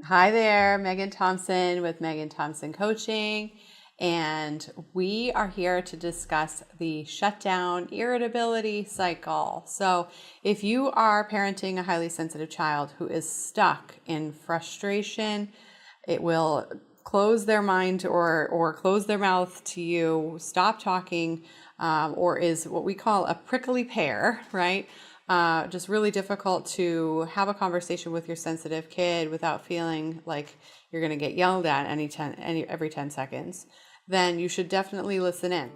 Hi there, Megan Thompson with Megan Thompson Coaching, and we are here to discuss the shutdown irritability cycle. So if you are parenting a highly sensitive child who is stuck in frustration, it will close their mind or close their mouth to you, stop talking, or is what we call a prickly pear, right? Just really difficult to have a conversation with your sensitive kid without feeling like you're going to get yelled at every 10 seconds, then you should definitely listen in.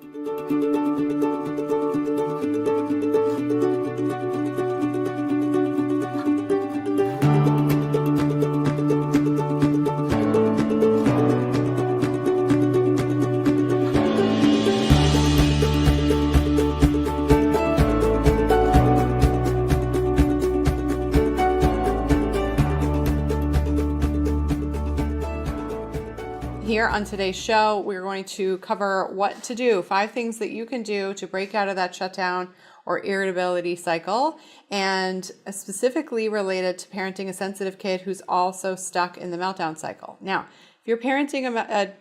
Here on today's show, we're going to cover what to do, 5 things that you can do to break out of that shutdown or irritability cycle, and specifically related to parenting a sensitive kid who's also stuck in the meltdown cycle. Now, if you're parenting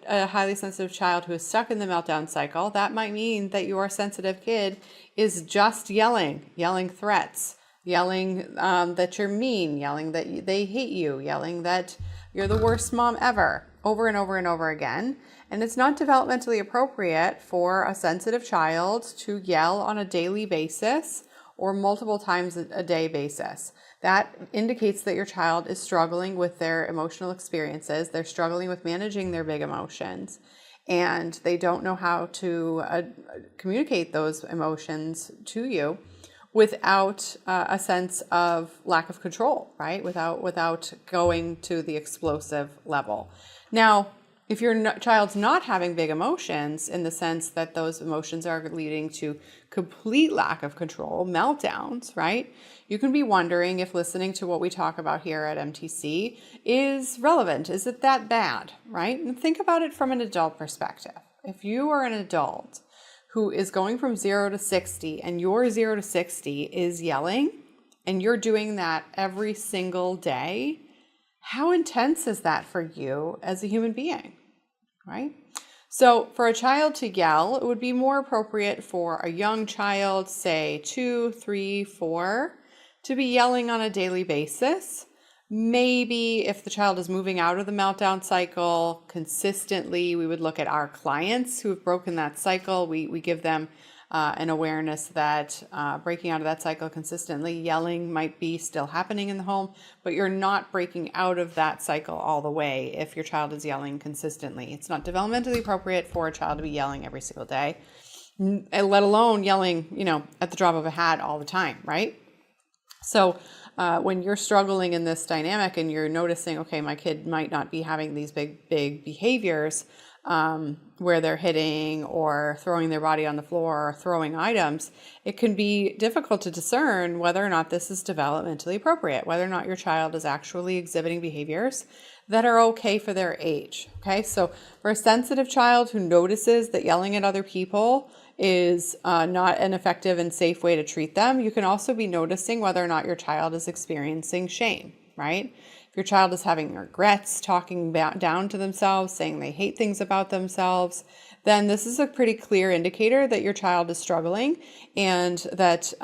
a highly sensitive child who is stuck in the meltdown cycle, that might mean that your sensitive kid is just yelling threats, yelling that you're mean, yelling that they hate you, yelling that you're the worst mom ever, over and over and over again. And it's not developmentally appropriate for a sensitive child to yell on a daily basis or multiple times a day basis. That indicates that your child is struggling with their emotional experiences. They're struggling with managing their big emotions, and they don't know how to communicate those emotions to you without a sense of lack of control, right? Without going to the explosive level. Now, if your child's not having big emotions in the sense that those emotions are leading to complete lack of control, meltdowns, right? You can be wondering if listening to what we talk about here at MTC is relevant. Is it that bad, right? And think about it from an adult perspective. If you are an adult who is going from 0 to 60 and your 0 to 60 is yelling and you're doing that every single day, how intense is that for you as a human being, right? So for a child to yell, it would be more appropriate for a young child, say 2, 3, 4, to be yelling on a daily basis. Maybe if the child is moving out of the meltdown cycle consistently, we would look at our clients who have broken that cycle. We give them an awareness that breaking out of that cycle consistently, yelling might be still happening in the home, but you're not breaking out of that cycle all the way if your child is yelling consistently. It's not developmentally appropriate for a child to be yelling every single day, let alone yelling, at the drop of a hat all the time, right? So when you're struggling in this dynamic and you're noticing, okay, my kid might not be having these big behaviors where they're hitting or throwing their body on the floor or throwing items, it can be difficult to discern whether or not this is developmentally appropriate, whether or not your child is actually exhibiting behaviors that are okay for their age. Okay, so for a sensitive child who notices that yelling at other people is not an effective and safe way to treat them, you can also be noticing whether or not your child is experiencing shame, right? If your child is having regrets, talking down to themselves, saying they hate things about themselves, then this is a pretty clear indicator that your child is struggling and that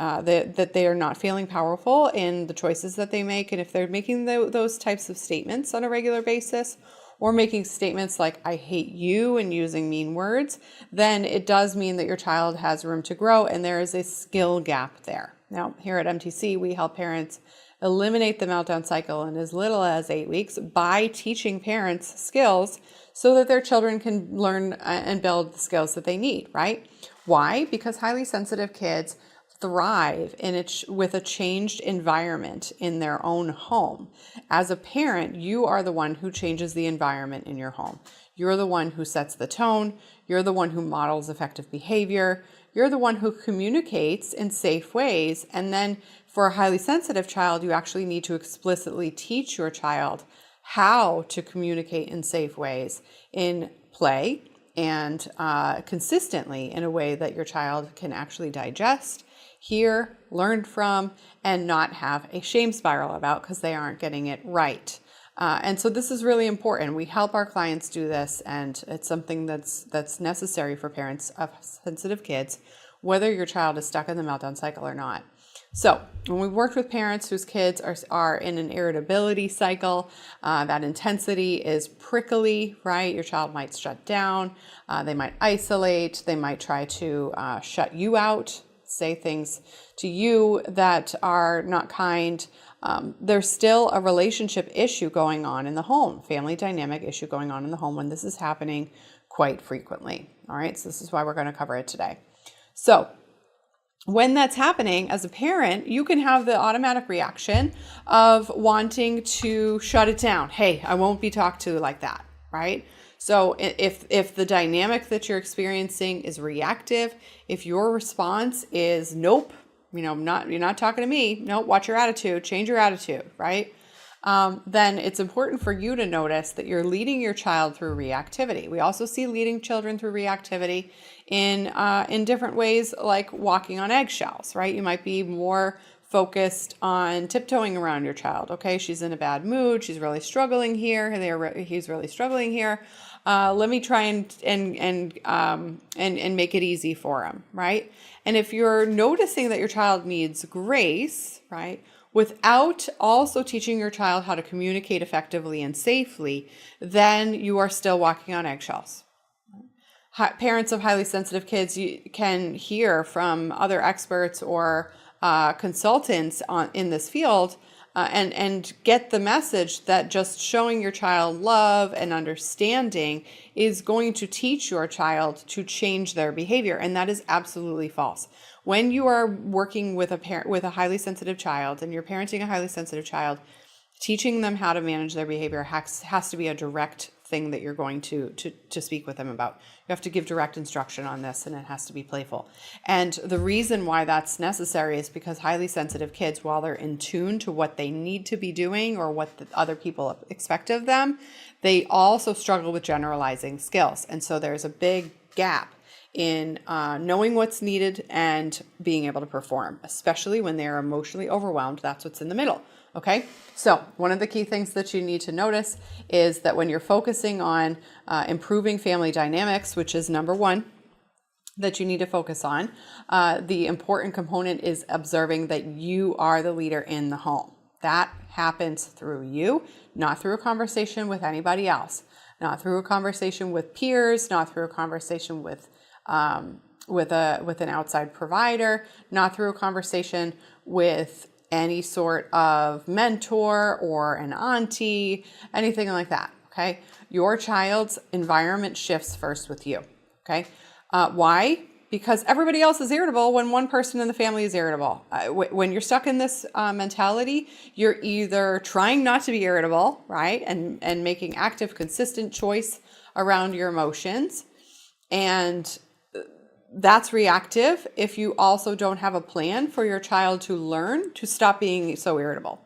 they are not feeling powerful in the choices that they make. And if they're making those types of statements on a regular basis, or making statements like, I hate you, and using mean words, then it does mean that your child has room to grow and there is a skill gap there. Now, here at MTC, we help parents eliminate the meltdown cycle in as little as 8 weeks by teaching parents skills so that their children can learn and build the skills that they need, right? Why? Because highly sensitive kids thrive with a changed environment in their own home. As a parent, you are the one who changes the environment in your home. You're the one who sets the tone. You're the one who models effective behavior. You're the one who communicates in safe ways. And then for a highly sensitive child, you actually need to explicitly teach your child how to communicate in safe ways in play and consistently in a way that your child can actually digest, hear, learn from, and not have a shame spiral about because they aren't getting it right. And so this is really important. We help our clients do this, and it's something that's necessary for parents of sensitive kids, whether your child is stuck in the meltdown cycle or not. So when we've worked with parents whose kids are in an irritability cycle, that intensity is prickly, right? Your child might shut down, they might isolate, they might try to shut you out, say things to you that are not kind. There's still a relationship issue going on in the home, family dynamic issue going on in the home when this is happening quite frequently. All right, so this is why we're going to cover it today. So when that's happening, as a parent, you can have the automatic reaction of wanting to shut it down. Hey, I won't be talked to like that, right? So if the dynamic that you're experiencing is reactive, if your response is nope, you're not talking to me, nope, watch your attitude, change your attitude, right? Then it's important for you to notice that you're leading your child through reactivity. We also see leading children through reactivity in different ways, like walking on eggshells, right? You might be more focused on tiptoeing around your child. Okay, she's in a bad mood. She's really struggling here. He's really struggling here. Let me try and make it easy for him, right? And if you're noticing that your child needs grace, right, without also teaching your child how to communicate effectively and safely, then you are still walking on eggshells. Parents of highly sensitive kids, you can hear from other experts or consultants in this field and get the message that just showing your child love and understanding is going to teach your child to change their behavior. And that is absolutely false. When you are working with a highly sensitive child and you're parenting a highly sensitive child, teaching them how to manage their behavior has to be a direct thing that you're going to speak with them about. You have to give direct instruction on this, and it has to be playful. And the reason why that's necessary is because highly sensitive kids, while they're in tune to what they need to be doing or what the other people expect of them, they also struggle with generalizing skills. And so there's a big gap in knowing what's needed and being able to perform, especially when they're emotionally overwhelmed. That's what's in the middle. Okay, so one of the key things that you need to notice is that when you're focusing on improving family dynamics, which is number one that you need to focus on, the important component is observing that you are the leader in the home. That happens through you, not through a conversation with anybody else, not through a conversation with peers, not through a conversation with an outside provider, not through a conversation with any sort of mentor or an auntie, anything like that, okay? Your child's environment shifts first with you, okay? Why? Because everybody else is irritable when one person in the family is irritable. When you're stuck in this mentality, you're either trying not to be irritable, right? And making active, consistent choice around your emotions, and that's reactive if you also don't have a plan for your child to learn to stop being so irritable.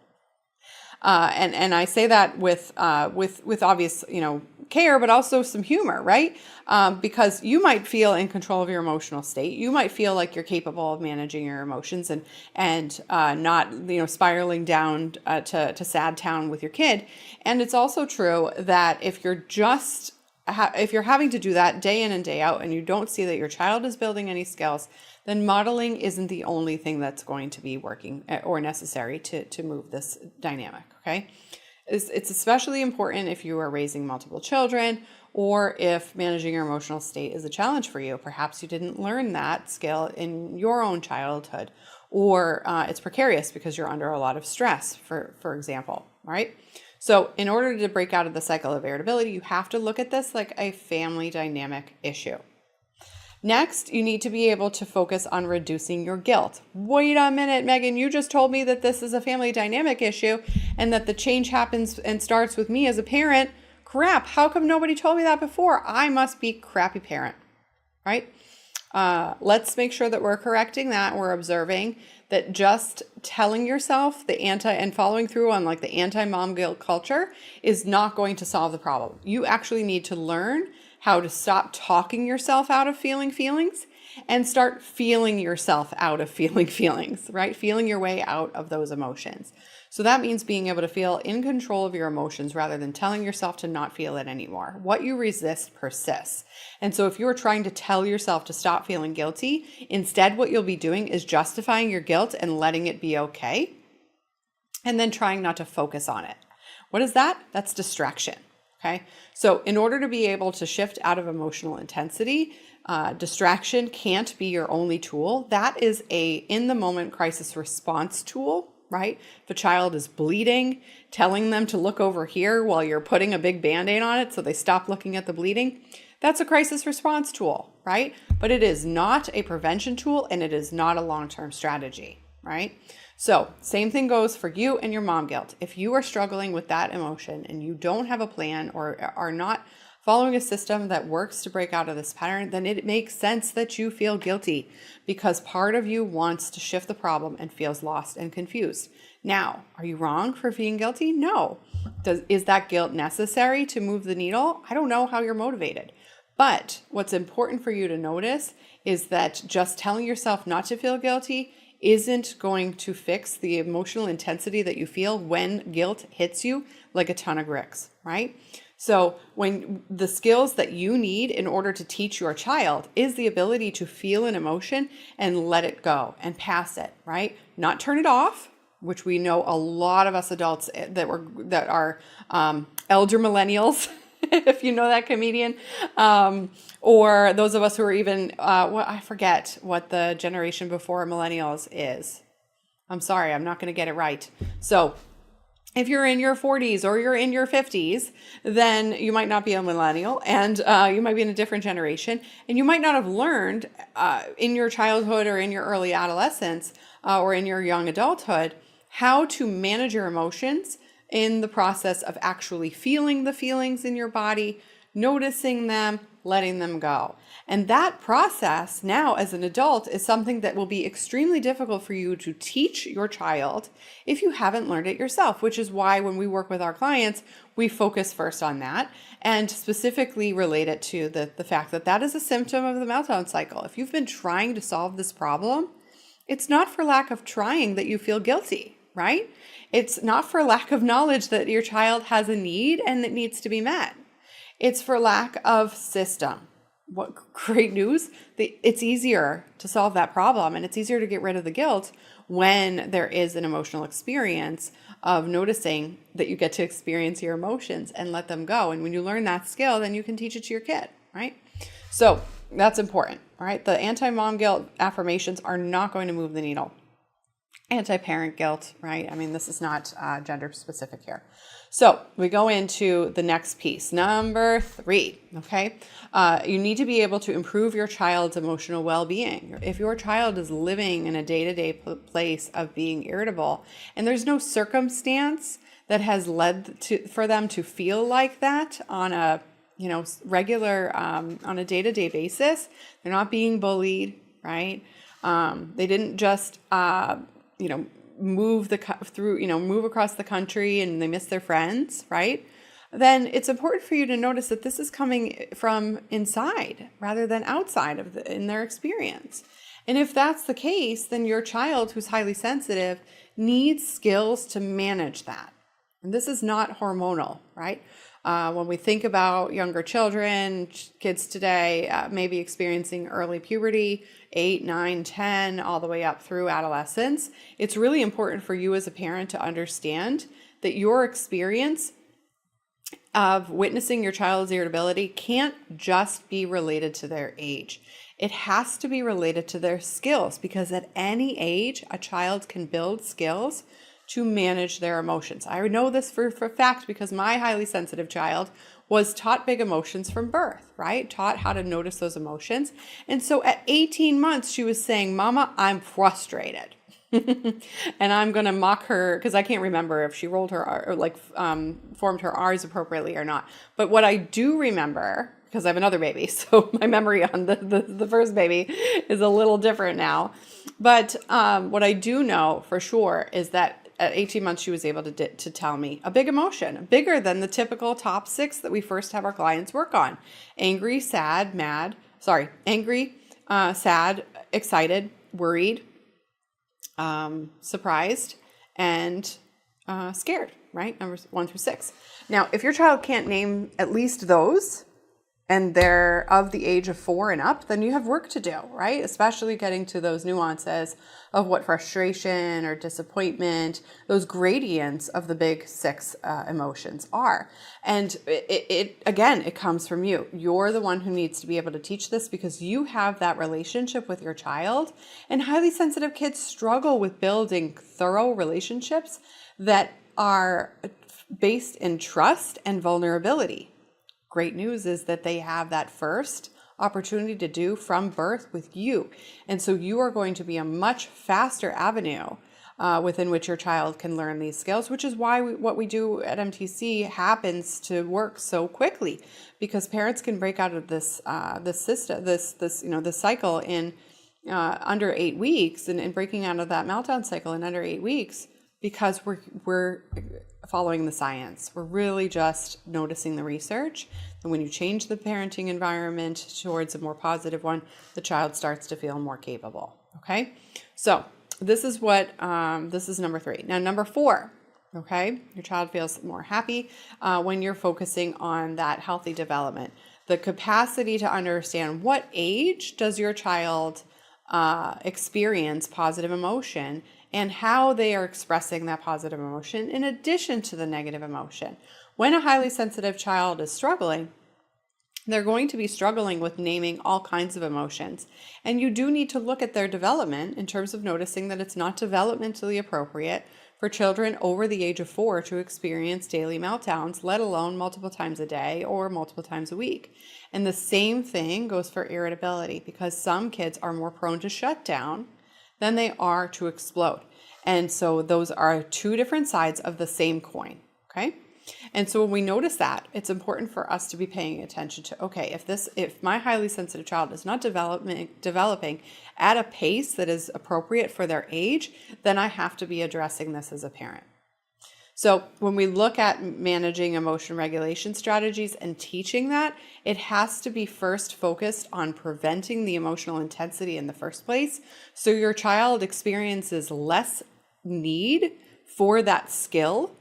And I say that with obvious, care, but also some humor, right? Because you might feel in control of your emotional state. You might feel like you're capable of managing your emotions and not, spiraling down to sad town with your kid. And it's also true that if you're having to do that day in and day out and you don't see that your child is building any skills, then modeling isn't the only thing that's going to be working or necessary to move this dynamic, okay? It's especially important if you are raising multiple children or if managing your emotional state is a challenge for you. Perhaps you didn't learn that skill in your own childhood, or it's precarious because you're under a lot of stress, for example, right? So in order to break out of the cycle of irritability, you have to look at this like a family dynamic issue. Next, you need to be able to focus on reducing your guilt. Wait a minute, Megan, you just told me that this is a family dynamic issue and that the change happens and starts with me as a parent. Crap, how come nobody told me that before? I must be a crappy parent, right? Let's make sure that we're correcting that. We're observing that just telling yourself and following through on like the anti-mom guilt culture is not going to solve the problem. You actually need to learn how to stop talking yourself out of feeling feelings and start feeling yourself out of feeling feelings, right? Feeling your way out of those emotions. So that means being able to feel in control of your emotions rather than telling yourself to not feel it anymore. What you resist persists. And so if you're trying to tell yourself to stop feeling guilty, instead what you'll be doing is justifying your guilt and letting it be okay, and then trying not to focus on it. What is that? That's distraction. Okay. So in order to be able to shift out of emotional intensity, distraction can't be your only tool. That is a in the moment crisis response tool, right? If a child is bleeding, telling them to look over here while you're putting a big Band-Aid on it so they stop looking at the bleeding, that's a crisis response tool, right? But it is not a prevention tool, and it is not a long-term strategy, right? So same thing goes for you and your mom guilt. If you are struggling with that emotion and you don't have a plan or are not following a system that works to break out of this pattern, then it makes sense that you feel guilty, because part of you wants to shift the problem and feels lost and confused. Now, are you wrong for feeling guilty? No. Is that guilt necessary to move the needle? I don't know how you're motivated. But what's important for you to notice is that just telling yourself not to feel guilty isn't going to fix the emotional intensity that you feel when guilt hits you like a ton of bricks, right? So when the skills that you need in order to teach your child is the ability to feel an emotion and let it go and pass it, right? Not turn it off, which we know a lot of us adults that are elder millennials, if you know that comedian, or those of us who are even, I forget what the generation before millennials is. I'm sorry, I'm not going to get it right. So if you're in your 40s or you're in your 50s, then you might not be a millennial, and you might be in a different generation, and you might not have learned in your childhood or in your early adolescence or in your young adulthood how to manage your emotions in the process of actually feeling the feelings in your body, noticing them, letting them go. And that process now as an adult is something that will be extremely difficult for you to teach your child if you haven't learned it yourself, which is why when we work with our clients, we focus first on that and specifically relate it to the fact that that is a symptom of the meltdown cycle. If you've been trying to solve this problem, it's not for lack of trying that you feel guilty, right? It's not for lack of knowledge that your child has a need and it needs to be met. It's for lack of system. What great news. It's easier to solve that problem, and it's easier to get rid of the guilt when there is an emotional experience of noticing that you get to experience your emotions and let them go. And when you learn that skill, then you can teach it to your kid, right? So that's important, right? The anti-mom guilt affirmations are not going to move the needle. Anti-parent guilt, right? I mean, this is not gender specific here. So we go into the next piece, number 3, okay? You need to be able to improve your child's emotional well-being. If your child is living in a day-to-day place of being irritable, and there's no circumstance that has led for them to feel like that on a regular, on a day-to-day basis, they're not being bullied, right? They didn't just move across the country and they miss their friends, right? Then it's important for you to notice that this is coming from inside rather than outside in their experience. And if that's the case, then your child who's highly sensitive needs skills to manage that. And this is not hormonal, right? When we think about younger children, kids today maybe experiencing early puberty, 8, 9, 10, all the way up through adolescence, it's really important for you as a parent to understand that your experience of witnessing your child's irritability can't just be related to their age. It has to be related to their skills, because at any age, a child can build skills to manage their emotions. I know this for a fact because my highly sensitive child was taught big emotions from birth, right? Taught how to notice those emotions. And so at 18 months, she was saying, "Mama, I'm frustrated." And I'm going to mock her because I can't remember if she rolled her R or formed her R's appropriately or not. But what I do remember, because I have another baby, so my memory on the first baby is a little different now. But what I do know for sure is that at 18 months, she was able to tell me a big emotion, bigger than the typical top 6 that we first have our clients work on. Angry, sad, excited, worried, surprised, and scared, right? Numbers 1 through 6. Now, if your child can't name at least those, and they're of the age of 4 and up, then you have work to do, right? Especially getting to those nuances of what frustration or disappointment, those gradients of the big 6 emotions are. And it comes from you. You're the one who needs to be able to teach this because you have that relationship with your child. And highly sensitive kids struggle with building thorough relationships that are based in trust and vulnerability. Great news is that they have that first opportunity to do from birth with you. And so you are going to be a much faster avenue within which your child can learn these skills, which is why what we do at MTC happens to work so quickly, because parents can break out of this system, this cycle in under 8 weeks, and breaking out of that meltdown cycle in under 8 weeks, because we're following the science. We're really just noticing the research. And when you change the parenting environment towards a more positive one, the child starts to feel more capable. Okay. So this is this is number 3. Now, number 4, okay. Your child feels more happy when you're focusing on that healthy development. The capacity to understand what age does your child experience positive emotion, and how they are expressing that positive emotion in addition to the negative emotion. When a highly sensitive child is struggling, they're going to be struggling with naming all kinds of emotions. And you do need to look at their development in terms of noticing that it's not developmentally appropriate for children over the age of 4 to experience daily meltdowns, let alone multiple times a day or multiple times a week. And the same thing goes for irritability, because some kids are more prone to shut down than they are to explode. And so those are 2 different sides of the same coin, okay? And so when we notice that, it's important for us to be paying attention to, okay, if my highly sensitive child is not developing at a pace that is appropriate for their age, then I have to be addressing this as a parent. So when we look at managing emotion regulation strategies and teaching that, it has to be first focused on preventing the emotional intensity in the first place, so your child experiences less need for that skill.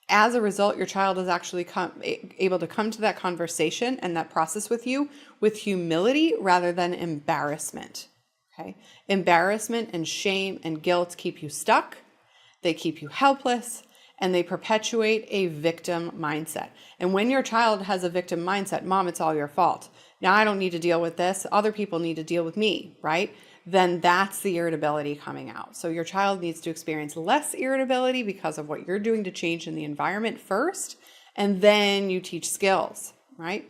As a result, your child is actually able to come to that conversation and that process with you with humility rather than embarrassment. Okay? Embarrassment and shame and guilt keep you stuck. They keep you helpless. And they perpetuate a victim mindset. And when your child has a victim mindset, Mom, it's all your fault. Now I don't need to deal with this. Other people need to deal with me, right? Then that's the irritability coming out. So your child needs to experience less irritability because of what you're doing to change in the environment first. And then you teach skills, right?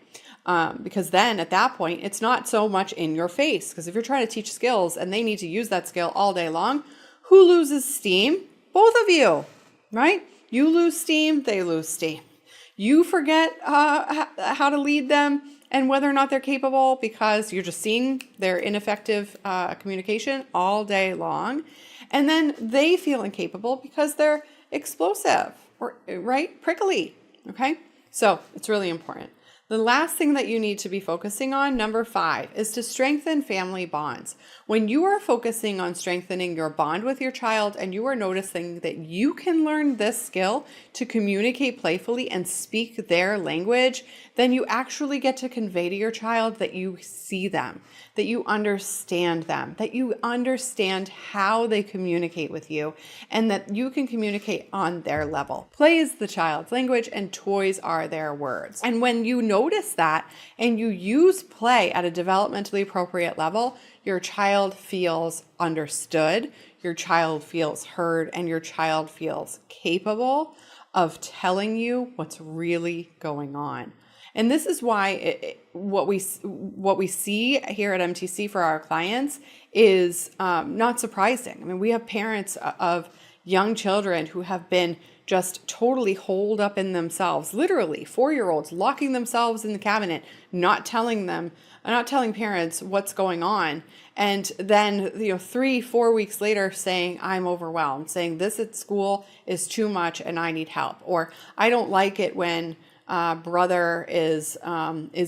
Because then at that point, it's not so much in your face. Because if you're trying to teach skills and they need to use that skill all day long, who loses steam? Both of you, right? You lose steam, they lose steam. You forget how to lead them and whether or not they're capable because you're just seeing their ineffective communication all day long. And then they feel incapable because they're explosive or prickly. Okay. So it's really important. The last thing that you need to be focusing on, number 5, is to strengthen family bonds. When you are focusing on strengthening your bond with your child and you are noticing that you can learn this skill to communicate playfully and speak their language, then you actually get to convey to your child that you see them, that you understand them, that you understand how they communicate with you, and that you can communicate on their level. Play is the child's language and toys are their words. And when you notice that and you use play at a developmentally appropriate level, your child feels understood, your child feels heard, and your child feels capable of telling you what's really going on. And this is why what we see here at MTC for our clients is not surprising. I mean, we have parents of young children who have been just totally holed up in themselves, literally 4-year-olds locking themselves in the cabinet, not telling parents what's going on. And then, 3-4 weeks later saying, I'm overwhelmed, saying this at school is too much and I need help. Or I don't like it when brother is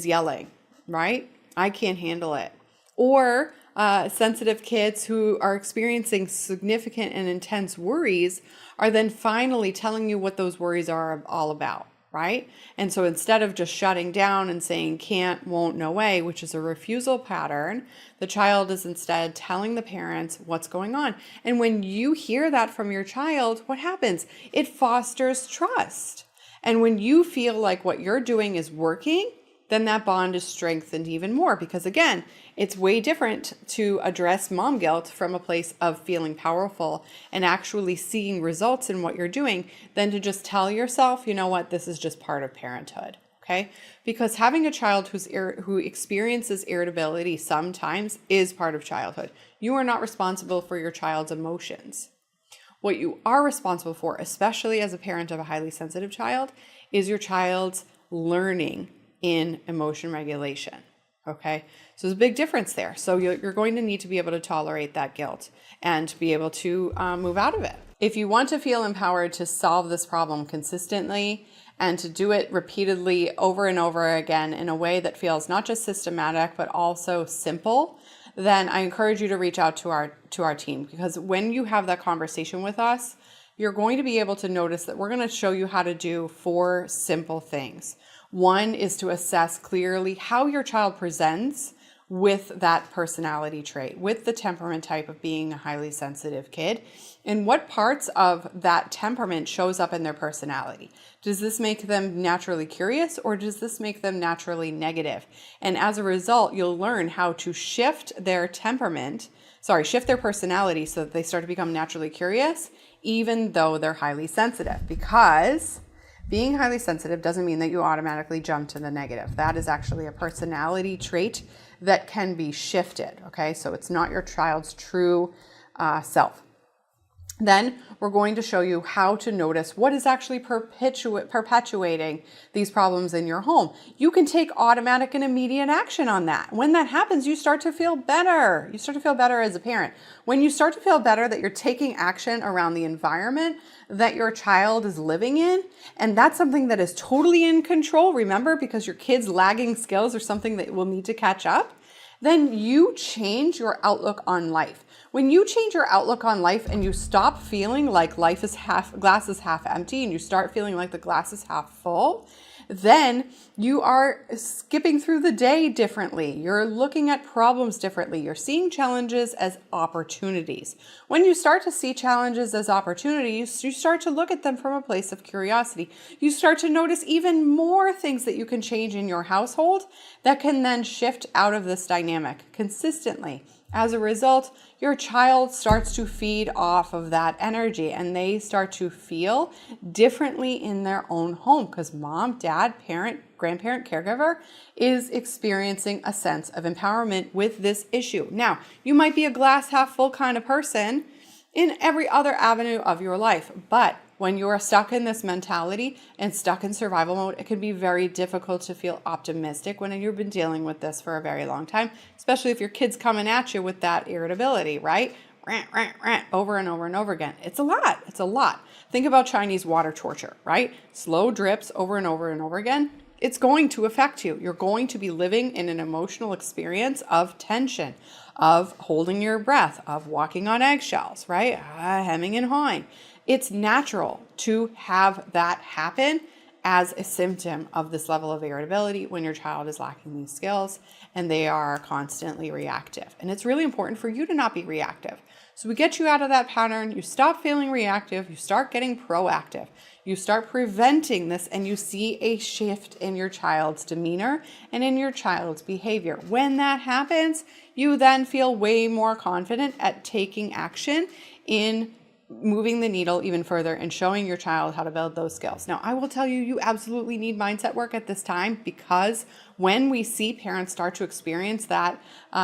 yelling, right? I can't handle it. Or sensitive kids who are experiencing significant and intense worries are then finally telling you what those worries are all about, right? And so instead of just shutting down and saying can't, won't, no way, which is a refusal pattern, the child is instead telling the parents what's going on. And when you hear that from your child, what happens? It fosters trust. And when you feel like what you're doing is working, then that bond is strengthened even more, because again, it's way different to address mom guilt from a place of feeling powerful and actually seeing results in what you're doing than to just tell yourself, you know what, this is just part of parenthood. Okay? Because having a child who experiences irritability sometimes is part of childhood. You are not responsible for your child's emotions. What you are responsible for, especially as a parent of a highly sensitive child, is your child's learning in emotion regulation. Okay, so there's a big difference there. So you're going to need to be able to tolerate that guilt and be able to move out of it. If you want to feel empowered to solve this problem consistently and to do it repeatedly over and over again in a way that feels not just systematic but also simple, then I encourage you to reach out to our team, because when you have that conversation with us, you're going to be able to notice that we're going to show you how to do 4 simple things. One is to assess clearly how your child presents with that personality trait, with the temperament type of being a highly sensitive kid, and what parts of that temperament shows up in their personality. Does this make them naturally curious, or does this make them naturally negative? And as a result, you'll learn how to shift their personality so that they start to become naturally curious, even though they're highly sensitive. Because being highly sensitive doesn't mean that you automatically jump to the negative. That is actually a personality trait that can be shifted, okay? So it's not your child's true self. Then we're going to show you how to notice what is actually perpetuating these problems in your home. You can take automatic and immediate action on that. When that happens, you start to feel better. You start to feel better as a parent. When you start to feel better that you're taking action around the environment that your child is living in, and that's something that is totally in control, remember, because your kid's lagging skills are something that will need to catch up, then you change your outlook on life. When you change your outlook on life and you stop feeling like glass is half empty, and you start feeling like the glass is half full, then you are skipping through the day differently. You're looking at problems differently. You're seeing challenges as opportunities. When you start to see challenges as opportunities, you start to look at them from a place of curiosity. You start to notice even more things that you can change in your household that can then shift out of this dynamic consistently. As a result, your child starts to feed off of that energy, and they start to feel differently in their own home because mom, dad, parent, grandparent, caregiver is experiencing a sense of empowerment with this issue. Now, you might be a glass half full kind of person in every other avenue of your life, but when you're stuck in this mentality and stuck in survival mode, it can be very difficult to feel optimistic when you've been dealing with this for a very long time, especially if your kid's coming at you with that irritability, right? Rant, rant, rant, over and over and over again. It's a lot. It's a lot. Think about Chinese water torture, right? Slow drips over and over and over again. It's going to affect you. You're going to be living in an emotional experience of tension, of holding your breath, of walking on eggshells, right? Hemming and hawing. It's natural to have that happen as a symptom of this level of irritability when your child is lacking these skills and they are constantly reactive. And it's really important for you to not be reactive. So we get you out of that pattern, you stop feeling reactive, you start getting proactive, you start preventing this, and you see a shift in your child's demeanor and in your child's behavior. When that happens, you then feel way more confident at taking action in moving the needle even further and showing your child how to build those skills. Now, I will tell you, you absolutely need mindset work at this time, because when we see parents start to experience that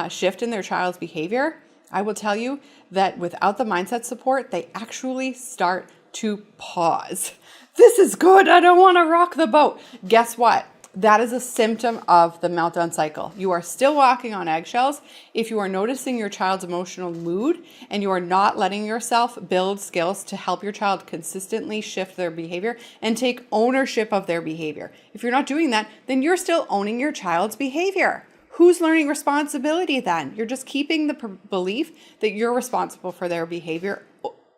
shift in their child's behavior, I will tell you that without the mindset support, they actually start to pause. This is good. I don't want to rock the boat. Guess what? That is a symptom of the meltdown cycle. You are still walking on eggshells if you are noticing your child's emotional mood and you are not letting yourself build skills to help your child consistently shift their behavior and take ownership of their behavior. If you're not doing that, then you're still owning your child's behavior. Who's learning responsibility then? You're just keeping the belief that you're responsible for their behavior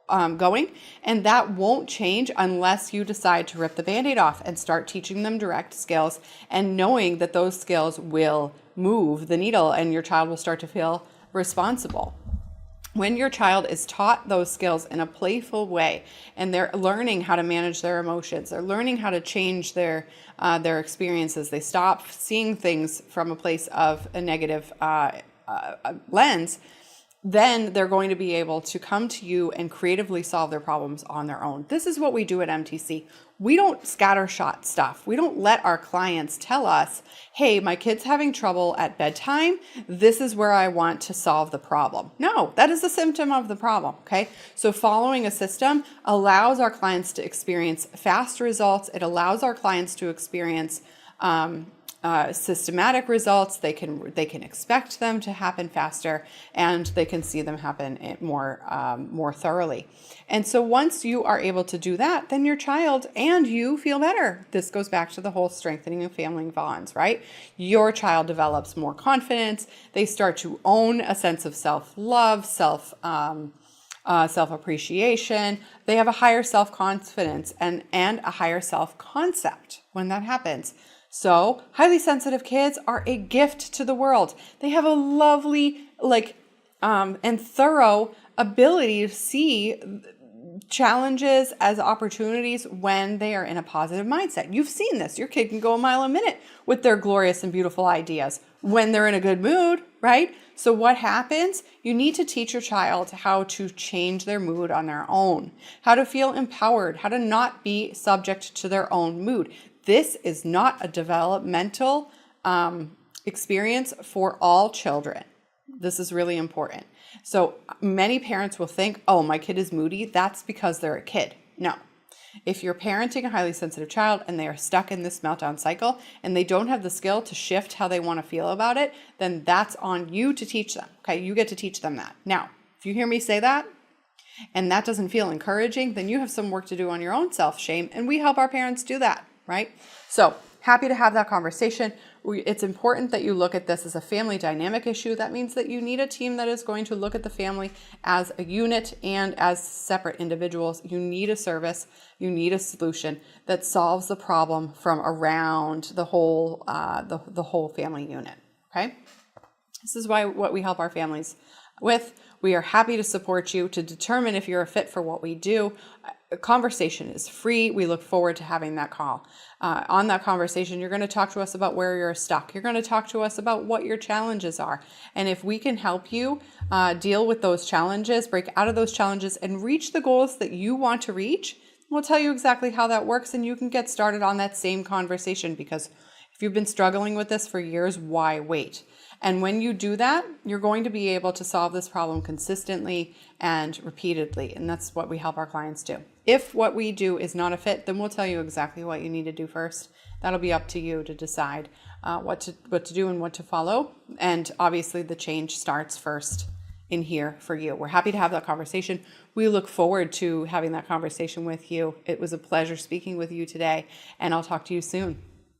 going, and that won't change unless you decide to rip the Band-Aid off and start teaching them direct skills and knowing that those skills will move the needle and your child will start to feel responsible. When your child is taught those skills in a playful way and they're learning how to manage their emotions, they're learning how to change their experiences, they stop seeing things from a place of a negative lens, then they're going to be able to come to you and creatively solve their problems on their own. This is what we do at MTC. We don't scattershot stuff. We don't let our clients tell us, hey, my kid's having trouble at bedtime. This is where I want to solve the problem. No, that is a symptom of the problem, okay? So following a system allows our clients to experience fast results. It allows our clients to experience systematic results. They can expect them to happen faster, and they can see them happen more thoroughly. And so once you are able to do that, then your child and you feel better. This goes back to the whole strengthening of family bonds, right? Your child develops more confidence. They start to own a sense of self-love, self-appreciation. They have a higher self-confidence and a higher self-concept when that happens. So highly sensitive kids are a gift to the world. They have a lovely, and thorough ability to see challenges as opportunities when they are in a positive mindset. You've seen this. Your kid can go a mile a minute with their glorious and beautiful ideas when they're in a good mood, right? So what happens? You need to teach your child how to change their mood on their own, how to feel empowered, how to not be subject to their own mood. This is not a developmental experience for all children. This is really important. So many parents will think, oh, my kid is moody. That's because they're a kid. No. If you're parenting a highly sensitive child and they are stuck in this meltdown cycle and they don't have the skill to shift how they want to feel about it, then that's on you to teach them. Okay, you get to teach them that. Now, if you hear me say that and that doesn't feel encouraging, then you have some work to do on your own self-shame, and we help our parents do that, right? So happy to have that conversation. It's important that you look at this as a family dynamic issue. That means that you need a team that is going to look at the family as a unit and as separate individuals. You need a service. You need a solution that solves the problem from around the whole family unit. Okay, this is what we help our families with. We are happy to support you to determine if you're a fit for what we do. A conversation is free. We look forward to having that call. On that conversation, you're going to talk to us about where you're stuck. You're going to talk to us about what your challenges are. And if we can help you deal with those challenges, break out of those challenges, and reach the goals that you want to reach, we'll tell you exactly how that works, and you can get started on that same conversation, because if you've been struggling with this for years, why wait? And when you do that, you're going to be able to solve this problem consistently and repeatedly. And that's what we help our clients do. If what we do is not a fit, then we'll tell you exactly what you need to do first. That'll be up to you to decide what to do and what to follow. And obviously the change starts first in here for you. We're happy to have that conversation. We look forward to having that conversation with you. It was a pleasure speaking with you today, and I'll talk to you soon.